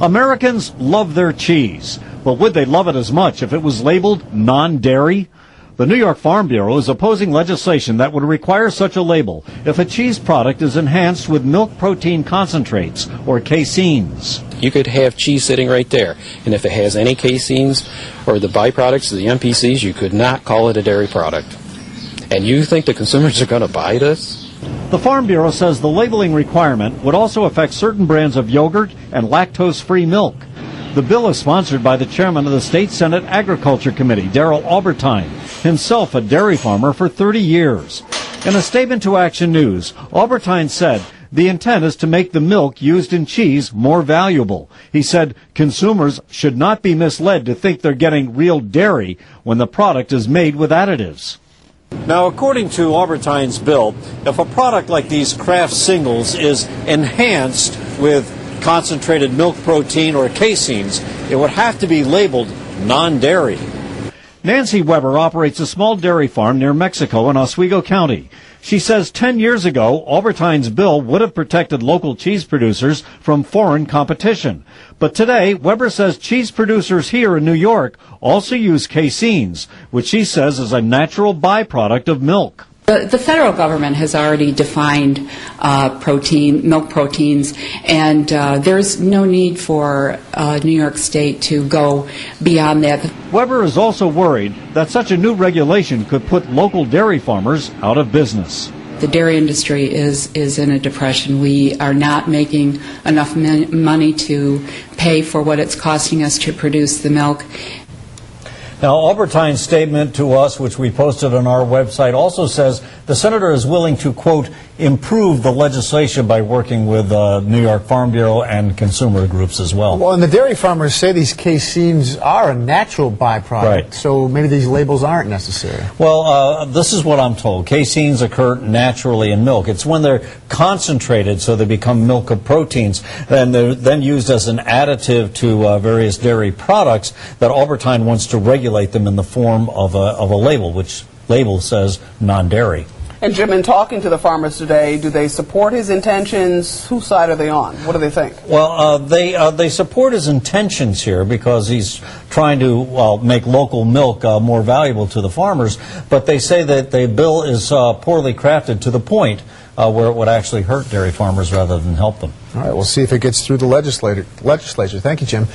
Americans love their cheese, but would they love it as much if it was labeled non-dairy? The New York Farm Bureau is opposing legislation that would require such a label if a cheese product is enhanced with milk protein concentrates, or caseins. You could have cheese sitting right there, and if it has any caseins or the byproducts, the MPCs, you could not call it a dairy product. And you think the consumers are going to buy this? The Farm Bureau says the labeling requirement would also affect certain brands of yogurt and lactose-free milk. The bill is sponsored by the chairman of the State Senate Agriculture Committee, Darrel, Aubertine, himself a dairy farmer for 30 years. In a statement to Action News, Aubertine said the intent is to make the milk used in cheese more valuable. He said consumers should not be misled to think they're getting real dairy when the product is made with additives. Now, according to Aubertine's bill, if a product like these Kraft singles is enhanced with concentrated milk protein or caseins, it would have to be labeled non-dairy. Nancy Weber operates a small dairy farm near Mexico in Oswego County. She says 10 years ago, Aubertine's bill would have protected local cheese producers from foreign competition. But today, Weber says cheese producers here in New York also use caseins, which she says is a natural byproduct of milk. The federal government has already defined milk proteins, and there's no need for New York State to go beyond that. Weber is also worried that such a new regulation could put local dairy farmers out of business. The dairy industry is in a depression. We are not making enough money to pay for what it's costing us to produce the milk. Now, Aubertine's statement to us, which we posted on our website, also says the senator is willing to, quote, improve the legislation by working with New York Farm Bureau and consumer groups as well. Well, and the dairy farmers say these caseins are a natural byproduct, right. So maybe these labels aren't necessary. Well, this is what I'm told. Caseins occur naturally in milk. It's when they're concentrated so they become milk of proteins, and they're then used as an additive to various dairy products that Aubertine wants to regulate them in the form of a label, which label says non-dairy. And Jim, in talking to the farmers today, do they support his intentions? Whose side are they on? What do they think? Well, they support his intentions here because he's trying to make local milk more valuable to the farmers, but they say that the bill is poorly crafted to the point where it would actually hurt dairy farmers rather than help them. All right, we'll see if it gets through the legislature. Thank you, Jim.